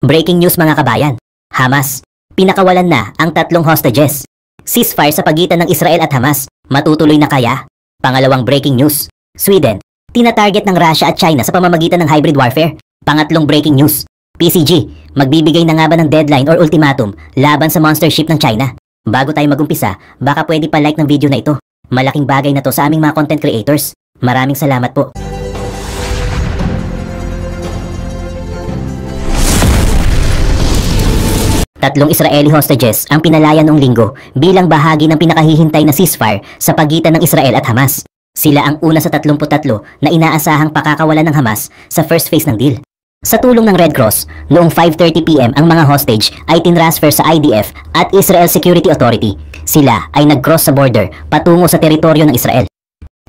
Breaking news mga kabayan. Hamas, pinakawalan na ang 3 hostages. Ceasefire sa pagitan ng Israel at Hamas, matutuloy na kaya? Pangalawang breaking news. Sweden, tinatarget ng Russia at China sa pamamagitan ng hybrid warfare. Pangatlong breaking news. PCG, magbibigay na nga ba ng deadline or ultimatum laban sa monster ship ng China? Bago tayo magumpisa, baka pwede pa like ng video na ito. Malaking bagay na to sa aming mga content creators. Maraming salamat po. Tatlong Israeli hostages ang pinalaya noong linggo bilang bahagi ng pinakahihintay na ceasefire sa pagitan ng Israel at Hamas. Sila ang una sa 33 na inaasahang pakakawalan ng Hamas sa first phase ng deal. Sa tulong ng Red Cross, noong 5:30 PM ang mga hostage ay tinransfer sa IDF at Israel Security Authority. Sila ay nag-cross sa border patungo sa teritoryo ng Israel.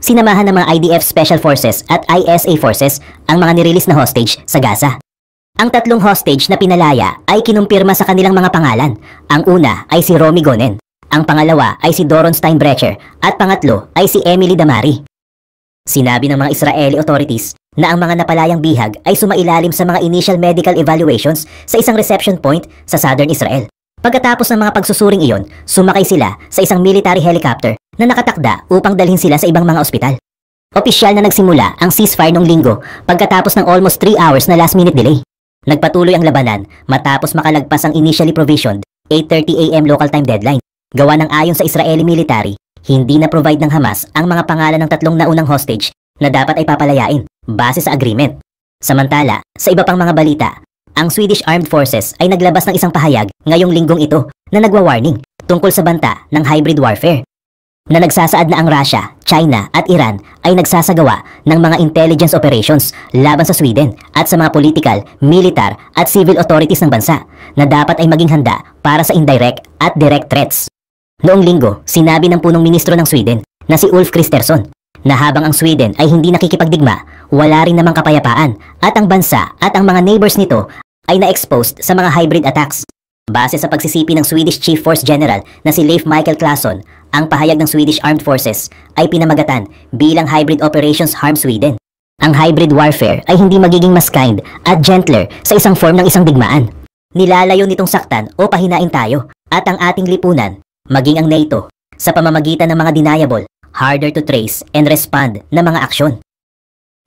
Sinamahan ng mga IDF Special Forces at ISA Forces ang mga nirelease na hostage sa Gaza. Ang 3 hostage na pinalaya ay kinumpirma sa kanilang mga pangalan. Ang una ay si Romy Gonen, ang pangalawa ay si Doron Steinbrecher at pangatlo ay si Emily Damari. Sinabi ng mga Israeli authorities na ang mga napalayang bihag ay sumailalim sa mga initial medical evaluations sa isang reception point sa southern Israel. Pagkatapos ng mga pagsusuring iyon, sumakay sila sa isang military helicopter na nakatakda upang dalhin sila sa ibang mga ospital. Opisyal na nagsimula ang ceasefire noong linggo pagkatapos ng almost 3 hours na last-minute delay. Nagpatuloy ang labanan matapos makalagpas ang initially provisioned 8:30 AM local time deadline. Gawa ng ayon sa Israeli military, hindi na-provide ng Hamas ang mga pangalan ng 3 naunang hostage na dapat ay papalayain base sa agreement. Samantala, sa iba pang mga balita, ang Swedish Armed Forces ay naglabas ng isang pahayag ngayong linggong ito na nagwa-warning tungkol sa banta ng hybrid warfare, na nagsasaad na ang Russia, China at Iran ay nagsasagawa ng mga intelligence operations laban sa Sweden at sa mga political, militar at civil authorities ng bansa na dapat ay maging handa para sa indirect at direct threats. Noong linggo, sinabi ng punong ministro ng Sweden na si Ulf Kristersson na habang ang Sweden ay hindi nakikipagdigma, wala rin namang kapayapaan at ang bansa at ang mga neighbors nito ay na-exposed sa mga hybrid attacks. Base sa pagsisipi ng Swedish Chief Force General na si Leif Michael Claesson, ang pahayag ng Swedish Armed Forces ay pinamagatan bilang Hybrid Operations Harm Sweden. Ang hybrid warfare ay hindi magiging mas kind at gentler sa isang form ng isang digmaan. Nilalayo nitong saktan o pahinain tayo at ang ating lipunan, maging ang NATO, sa pamamagitan ng mga deniable, harder to trace and respond na mga aksyon.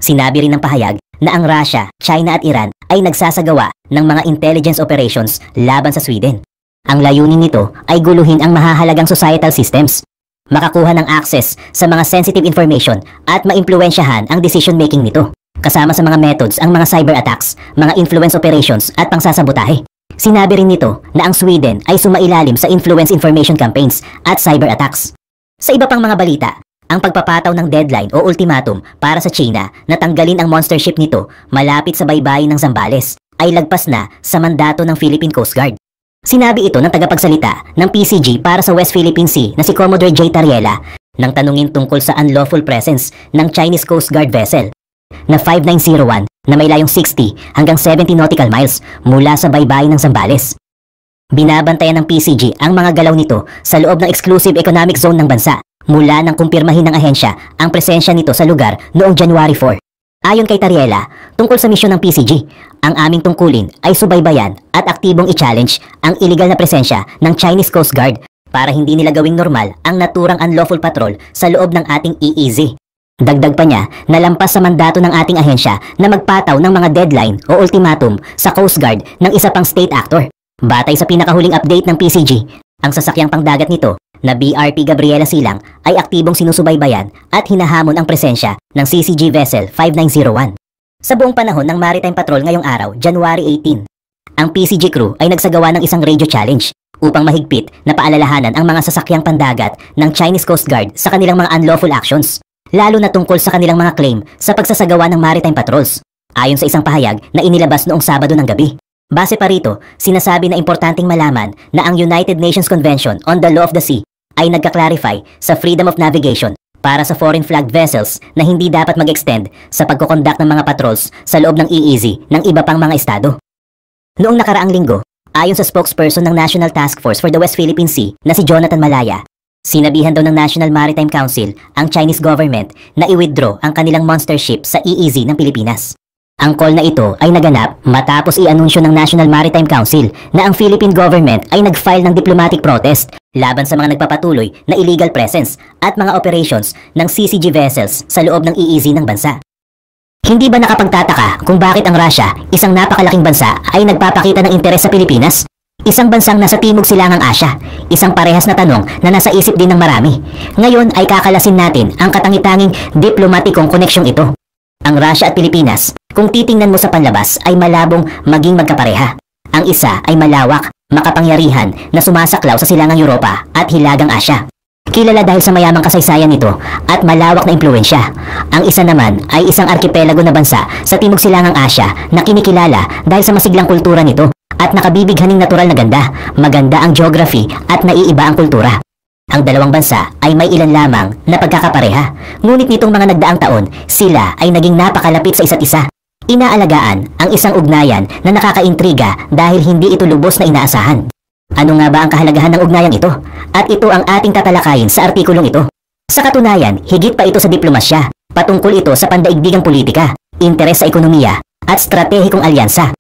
Sinabi rin ng pahayag na ang Russia, China at Iran ay nagsasagawa ng mga intelligence operations laban sa Sweden. Ang layunin nito ay guluhin ang mahahalagang societal systems, makakuha ng access sa mga sensitive information at maimpluwensyahan ang decision-making nito. Kasama sa mga methods ang mga cyber attacks, mga influence operations at pangsasabotahe. Sinabi rin nito na ang Sweden ay sumailalim sa influence information campaigns at cyber attacks. Sa iba pang mga balita, ang pagpapataw ng deadline o ultimatum para sa China na tanggalin ang monster ship nito malapit sa baybayin ng Zambales ay lagpas na sa mandato ng Philippine Coast Guard. Sinabi ito ng tagapagsalita ng PCG para sa West Philippine Sea na si Commodore J. Tariela nang tanungin tungkol sa unlawful presence ng Chinese Coast Guard vessel na 5901 na may layong 60 hanggang 70 nautical miles mula sa baybayin ng Zambales. Binabantayan ng PCG ang mga galaw nito sa loob ng exclusive economic zone ng bansa mula nang kumpirmahin ng ahensya ang presensya nito sa lugar noong January 4. Ayon kay Tariela, tungkol sa misyon ng PCG, ang aming tungkulin ay subaybayan at aktibong i-challenge ang iligal na presensya ng Chinese Coast Guard para hindi nila gawing normal ang naturang unlawful patrol sa loob ng ating EEZ. Dagdag pa niya na lampas sa mandato ng ating ahensya na magpataw ng mga deadline o ultimatum sa Coast Guard ng isa pang state actor. Batay sa pinakahuling update ng PCG, ang sasakyang pangdagat nito na BRP Gabriela Silang ay aktibong sinusubaybayan at hinahamon ang presensya ng CCG vessel 5901. Sa buong panahon ng maritime patrol ngayong araw, January 18, ang PCG crew ay nagsagawa ng isang radio challenge upang mahigpit na paalalahanan ang mga sasakyang pandagat ng Chinese Coast Guard sa kanilang mga unlawful actions, lalo na tungkol sa kanilang mga claim sa pagsasagawa ng maritime patrols, ayon sa isang pahayag na inilabas noong Sabado ng gabi. Base pa rito, sinasabi na importanteng malaman na ang United Nations Convention on the Law of the Sea ay nagka-clarify sa freedom of navigation para sa foreign flagged vessels na hindi dapat mag-extend sa pagkoconduct ng mga patrols sa loob ng EEZ ng iba pang mga estado. Noong nakaraang linggo, ayon sa spokesperson ng National Task Force for the West Philippine Sea na si Jonathan Malaya, sinabihan daw ng National Maritime Council ang Chinese government na i-withdraw ang kanilang monster ship sa EEZ ng Pilipinas. Ang call na ito ay naganap matapos i-anunsyo ng National Maritime Council na ang Philippine government ay nag-file ng diplomatic protest laban sa mga nagpapatuloy na illegal presence at mga operations ng CCG vessels sa loob ng EEZ ng bansa. Hindi ba nakapagtataka kung bakit ang Russia, isang napakalaking bansa, ay nagpapakita ng interes sa Pilipinas? Isang bansang nasa Timog Silangang Asya, isang parehas na tanong na nasa isip din ng marami. Ngayon ay kakalasin natin ang katangi-tanging diplomatikong koneksyong ito. Ang Russia at Pilipinas, kung titingnan mo sa panlabas, ay malabong maging magkapareha. Ang isa ay malawak, makapangyarihan na sumasaklaw sa silangang Europa at Hilagang Asya. Kilala dahil sa mayamang kasaysayan nito at malawak na impluensya. Ang isa naman ay isang arkipelago na bansa sa Timog Silangang Asya na kinikilala dahil sa masiglang kultura nito at nakabibighaning natural na ganda, maganda ang geography at naiiba ang kultura. Ang dalawang bansa ay may ilan lamang na pagkakapareha, ngunit nitong mga nagdaang taon, sila ay naging napakalapit sa isa't isa. Inaalagaan ang isang ugnayan na nakakaintriga dahil hindi ito lubos na inaasahan. Ano nga ba ang kahalagahan ng ugnayang ito? At ito ang ating tatalakayin sa artikulong ito. Sa katunayan, higit pa ito sa diplomasya, patungkol ito sa pandaigdigang politika, interes sa ekonomiya, at stratehikong alyansa.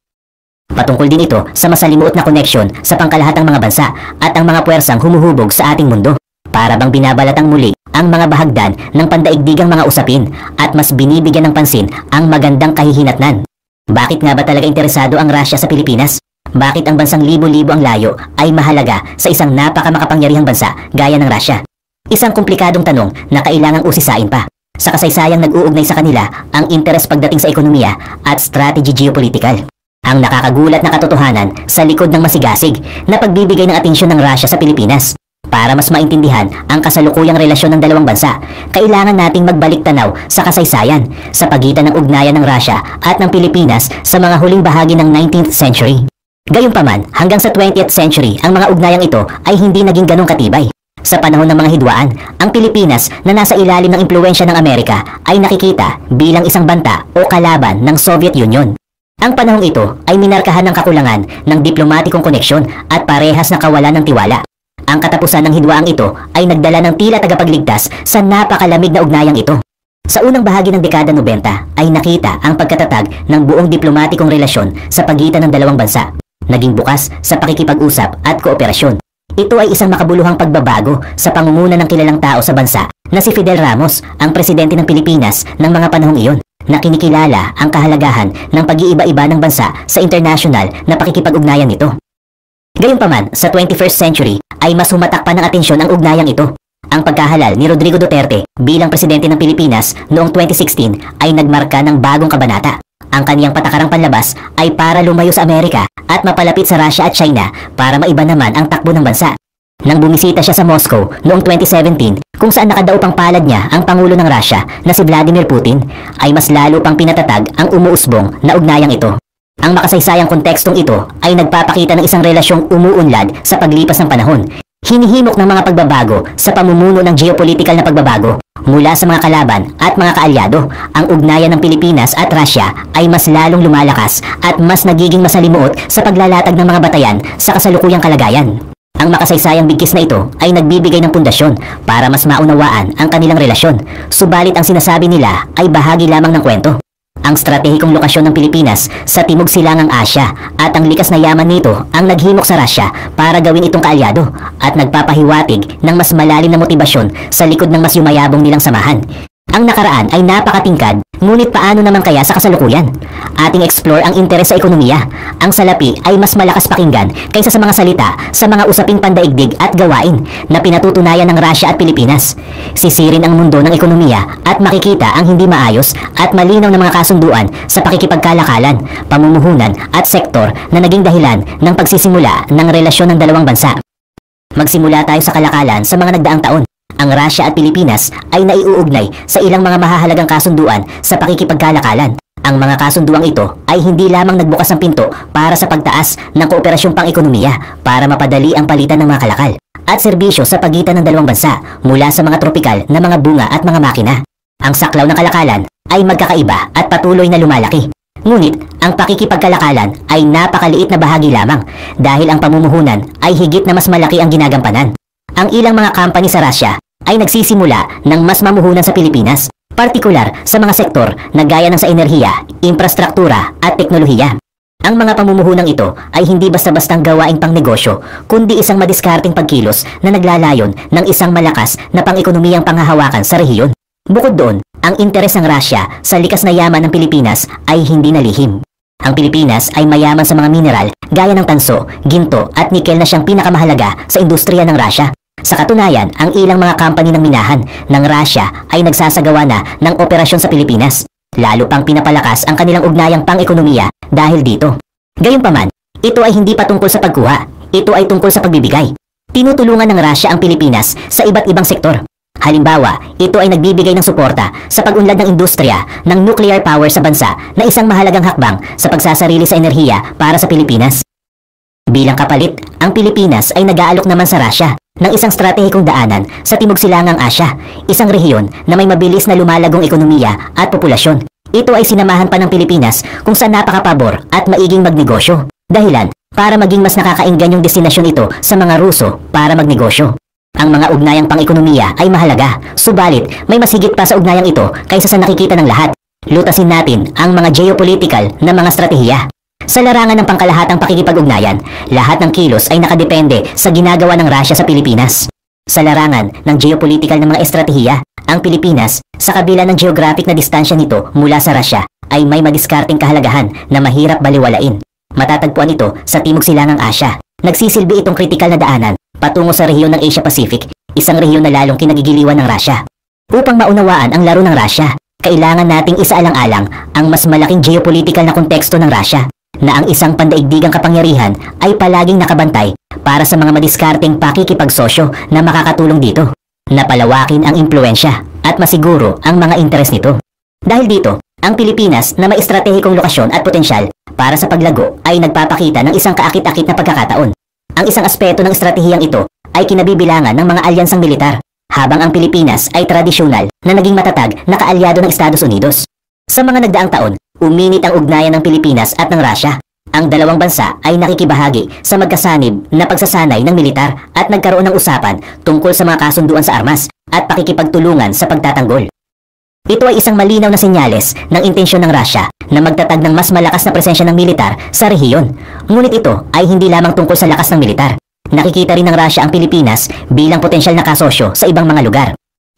Patungkol din ito sa masalimuot na koneksyon sa pangkalahatang mga bansa at ang mga puwersang humuhubog sa ating mundo. Para bang binabalatang muli ang mga bahagdan ng pandaigdigang mga usapin at mas binibigyan ng pansin ang magandang kahihinatnan. Bakit nga ba talaga interesado ang Russia sa Pilipinas? Bakit ang bansang libo-libo ang layo ay mahalaga sa isang napakamakapangyarihang bansa gaya ng Russia? Isang komplikadong tanong na kailangang usisain pa. Sa kasaysayang nag-uugnay sa kanila ang interes pagdating sa ekonomiya at strategy geopolitical. Ang nakakagulat na katotohanan sa likod ng masigasig na pagbibigay ng atensyon ng Russia sa Pilipinas. Para mas maintindihan ang kasalukuyang relasyon ng dalawang bansa, kailangan nating magbalik tanaw sa kasaysayan sa pagitan ng ugnayan ng Russia at ng Pilipinas sa mga huling bahagi ng 19th century. Gayunpaman, hanggang sa 20th century, ang mga ugnayang ito ay hindi naging ganong katibay. Sa panahon ng mga hidwaan, ang Pilipinas na nasa ilalim ng impluensya ng Amerika ay nakikita bilang isang banta o kalaban ng Soviet Union. Ang panahong ito ay minarkahan ng kakulangan ng diplomatikong koneksyon at parehas na kawalan ng tiwala. Ang katapusan ng hidwaang ito ay nagdala ng tila tagapagligtas sa napakalamig na ugnayang ito. Sa unang bahagi ng dekada 90 ay nakita ang pagkatatag ng buong diplomatikong relasyon sa pagitan ng dalawang bansa. Naging bukas sa pakikipag-usap at kooperasyon. Ito ay isang makabuluhang pagbabago sa pangunguna ng kilalang tao sa bansa na si Fidel Ramos, ang presidente ng Pilipinas ng mga panahong iyon, na kinikilala ang kahalagahan ng pag-iiba-iba ng bansa sa international na pakikipag-ugnayan nito. Gayunpaman, sa 21st century ay mas humatak pa ng atensyon ang ugnayang ito. Ang pagkahalal ni Rodrigo Duterte bilang presidente ng Pilipinas noong 2016 ay nagmarka ng bagong kabanata. Ang kaniyang patakarang panlabas ay para lumayo sa Amerika at mapalapit sa Russia at China para maiba naman ang takbo ng bansa. Nang bumisita siya sa Moscow noong 2017 kung saan nakadaupang palad niya ang Pangulo ng Russia na si Vladimir Putin, ay mas lalo pang pinatatag ang umuusbong na ugnayang ito. Ang makasaysayang kontekstong ito ay nagpapakita ng isang relasyong umuunlad sa paglipas ng panahon. Hinihimok ng mga pagbabago sa pamumuno ng geopolitikal na pagbabago. Mula sa mga kalaban at mga kaalyado, ang ugnayan ng Pilipinas at Russia ay mas lalong lumalakas at mas nagiging masalimuot sa paglalatag ng mga batayan sa kasalukuyang kalagayan. Ang makasaysayang bigkis na ito ay nagbibigay ng pundasyon para mas maunawaan ang kanilang relasyon, subalit ang sinasabi nila ay bahagi lamang ng kwento. Ang stratehikong lokasyon ng Pilipinas sa Timog Silangang Asya at ang likas na yaman nito ang naghimok sa Russia para gawin itong kaalyado at nagpapahiwatig ng mas malalim na motibasyon sa likod ng mas yumayabong nilang samahan. Ang nakaraan ay napakatingkad, ngunit paano naman kaya sa kasalukuyan? Ating explore ang interes sa ekonomiya. Ang salapi ay mas malakas pakinggan kaysa sa mga salita sa mga usaping pandaigdig at gawain na pinatutunayan ng Russia at Pilipinas. Sisirin ang mundo ng ekonomiya at makikita ang hindi maayos at malinaw na mga kasunduan sa pakikipagkalakalan, pamumuhunan at sektor na naging dahilan ng pagsisimula ng relasyon ng dalawang bansa. Magsimula tayo sa kalakalan sa mga nagdaang taon. Ang Russia at Pilipinas ay naiuugnay sa ilang mga mahahalagang kasunduan sa pakikipagkalakalan. Ang mga kasunduang ito ay hindi lamang nagbukas ng pinto para sa pagtaas ng kooperasyong pang-ekonomiya para mapadali ang palitan ng mga kalakal at serbisyo sa pagitan ng dalawang bansa mula sa mga tropikal na mga bunga at mga makina. Ang saklaw ng kalakalan ay magkakaiba at patuloy na lumalaki. Ngunit, ang pakikipagkalakalan ay napakaliit na bahagi lamang dahil ang pamumuhunan ay higit na mas malaki ang ginagampanan. Ang ilang mga company sa Russia ay nagsisimula ng mas mamuhunan sa Pilipinas Partikular sa mga sektor na gaya ng sa enerhiya, infrastruktura at teknolohiya. Ang mga pamumuhunang ito ay hindi basta-bastang gawaing pangnegosyo, kundi isang madiskarteng pagkilos na naglalayon ng isang malakas na pang-ekonomiyang panghahawakan sa rehiyon. Bukod doon, ang interes ng Russia sa likas na yaman ng Pilipinas ay hindi nalihim. Ang Pilipinas ay mayaman sa mga mineral gaya ng tanso, ginto at nikel na siyang pinakamahalaga sa industriya ng Russia. Sa katunayan, ang ilang mga company ng minahan ng Russia ay nagsasagawa na ng operasyon sa Pilipinas. Lalo pang pinapalakas ang kanilang ugnayang pang-ekonomiya dahil dito. Gayunpaman, ito ay hindi patungkol sa pagkuha, ito ay tungkol sa pagbibigay. Tinutulungan ng Russia ang Pilipinas sa iba't ibang sektor. Halimbawa, ito ay nagbibigay ng suporta sa pag-unlad ng industriya ng nuclear power sa bansa na isang mahalagang hakbang sa pagsasarili sa enerhiya para sa Pilipinas. Bilang kapalit, ang Pilipinas ay nag-aalok naman sa Russia ng isang stratehikong daanan sa Timog Silangang Asya, isang rehiyon na may mabilis na lumalagong ekonomiya at populasyon. Ito ay sinamahan pa ng Pilipinas kung saan napakapabor at maiging magnegosyo. Dahilan, para maging mas nakakainggan yung destinasyon ito sa mga Ruso para magnegosyo. Ang mga ugnayang pang-ekonomiya ay mahalaga, subalit may mas higit pa sa ugnayang ito kaysa sa nakikita ng lahat. Lutasin natin ang mga geopolitical na mga stratehiya. Sa larangan ng pangkalahatang pakikipag-ugnayan, lahat ng kilos ay nakadepende sa ginagawa ng Russia sa Pilipinas. Sa larangan ng geopolitical na mga estratehiya, ang Pilipinas, sa kabila ng geographic na distansya nito mula sa Russia, ay may madiskarteng kahalagahan na mahirap baliwalain. Matatagpuan ito sa Timog Silangang Asya. Nagsisilbi itong kritikal na daanan patungo sa rehiyon ng Asia Pacific, isang rehiyon na lalong kinagigiliwan ng Russia. Upang maunawaan ang laro ng Russia, kailangan nating isaalang-alang ang mas malaking geopolitical na konteksto ng Russia, na ang isang pandaigdigang kapangyarihan ay palaging nakabantay para sa mga madiskarteng pakikipagsosyo na makakatulong dito, na palawakin ang impluensya at masiguro ang mga interes nito. Dahil dito, ang Pilipinas na may estratehikong lokasyon at potensyal para sa paglago ay nagpapakita ng isang kaakit-akit na pagkakataon. Ang isang aspeto ng estratehiyang ito ay kinabibilangan ng mga alyansang militar, habang ang Pilipinas ay tradisyonal na naging matatag na kaalyado ng Estados Unidos. Sa mga nagdaang taon, uminit ang ugnayan ng Pilipinas at ng Russia. Ang dalawang bansa ay nakikibahagi sa magkasanib na pagsasanay ng militar at nagkaroon ng usapan tungkol sa mga kasunduan sa armas at pakikipagtulungan sa pagtatanggol. Ito ay isang malinaw na senyales ng intensyon ng Russia na magtatag ng mas malakas na presensya ng militar sa rehiyon. Ngunit ito ay hindi lamang tungkol sa lakas ng militar. Nakikita rin ng Russia ang Pilipinas bilang potensyal na kasosyo sa ibang mga lugar.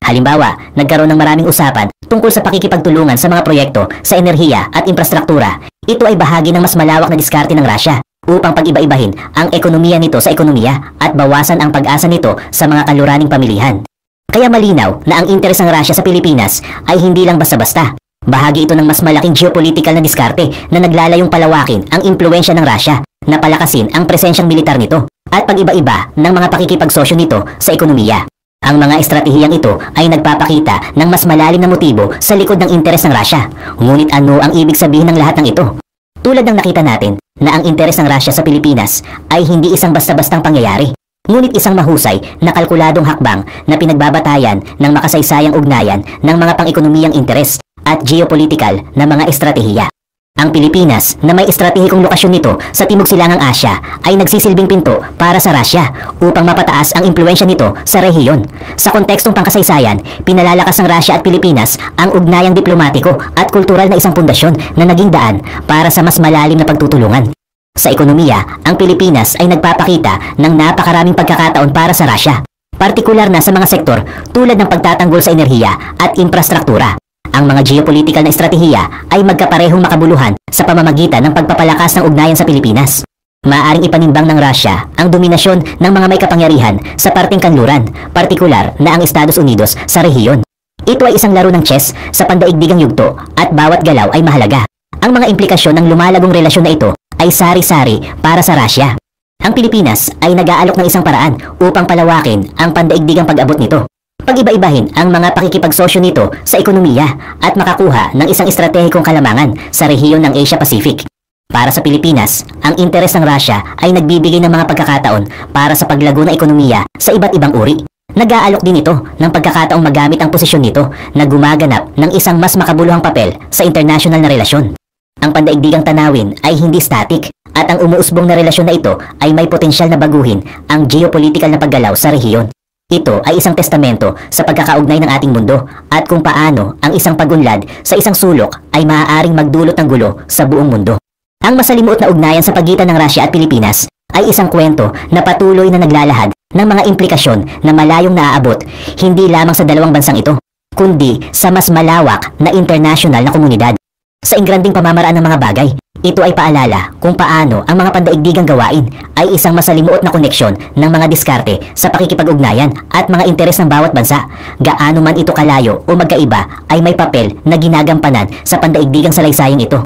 Halimbawa, nagkaroon ng maraming usapan tungkol sa pakikipagtulungan sa mga proyekto sa enerhiya at infrastruktura. Ito ay bahagi ng mas malawak na diskarte ng Russia upang pag-iba-ibahin ang ekonomiya nito sa ekonomiya at bawasan ang pag-asa nito sa mga kanluraning pamilihan. Kaya malinaw na ang interes ng Russia sa Pilipinas ay hindi lang basta-basta. Bahagi ito ng mas malaking geopolitical na diskarte na naglalayong palawakin ang impluensya ng Russia na palakasin ang presensyang militar nito at pag-iba-iba ng mga pakikipagsosyo nito sa ekonomiya. Ang mga estratehiyang ito ay nagpapakita ng mas malalim na motibo sa likod ng interes ng Russia. Ngunit ano ang ibig sabihin ng lahat ng ito? Tulad ng nakita natin na ang interes ng Russia sa Pilipinas ay hindi isang basta-bastang pangyayari, ngunit isang mahusay na kalkuladong hakbang na pinagbabatayan ng makasaysayang ugnayan ng mga pang-ekonomiyang interes at geopolitical na mga estratehiya. Ang Pilipinas na may estratehikong lokasyon nito sa Timog Silangang Asya ay nagsisilbing pinto para sa Russia upang mapataas ang impluensya nito sa rehiyon. Sa kontekstong pangkasaysayan, pinalalakas ng Russia at Pilipinas ang ugnayang diplomatiko at kultural na isang pundasyon na naging daan para sa mas malalim na pagtutulungan. Sa ekonomiya, ang Pilipinas ay nagpapakita ng napakaraming pagkakataon para sa Russia, partikular na sa mga sektor tulad ng pagtatanggol sa enerhiya at infrastruktura. Ang mga geopolitical na estratehiya ay magkaparehong makabuluhan sa pamamagitan ng pagpapalakas ng ugnayan sa Pilipinas. Maaaring ipanimbang ng Russia ang dominasyon ng mga may kapangyarihan sa parteng kanluran, partikular na ang Estados Unidos sa rehiyon. Ito ay isang laro ng chess sa pandaigdigang yugto at bawat galaw ay mahalaga. Ang mga implikasyon ng lumalagong relasyon na ito ay sari-sari para sa Russia. Ang Pilipinas ay nag-aalok ng isang paraan upang palawakin ang pandaigdigang pag-abot nito. Pag-iba-ibahin ang mga pakikipagsosyo nito sa ekonomiya at makakuha ng isang estratehikong kalamangan sa rehiyon ng Asia Pacific. Para sa Pilipinas, ang interes ng Russia ay nagbibigay ng mga pagkakataon para sa paglago ng ekonomiya sa iba't ibang uri. Nag-aalok din ito ng pagkakataong magamit ang posisyon nito na gumaganap ng isang mas makabuluhang papel sa international na relasyon. Ang pandaigdigang tanawin ay hindi static at ang umuusbong na relasyon na ito ay may potensyal na baguhin ang geopolitical na paggalaw sa rehiyon. Ito ay isang testamento sa pagkakaugnay ng ating mundo at kung paano ang isang pagunlad sa isang sulok ay maaaring magdulot ng gulo sa buong mundo. Ang masalimuot na ugnayan sa pagitan ng Russia at Pilipinas ay isang kwento na patuloy na naglalahad ng mga implikasyon na malayong naaabot hindi lamang sa dalawang bansang ito, kundi sa mas malawak na international na komunidad. Sa ingranding pamamaraan ng mga bagay, ito ay paalala kung paano ang mga pandaigdigang gawain ay isang masalimuot na koneksyon ng mga diskarte sa pakikipag-ugnayan at mga interes ng bawat bansa. Gaano man ito kalayo o magkaiba ay may papel na ginagampanan sa pandaigdigang salaysayang ito.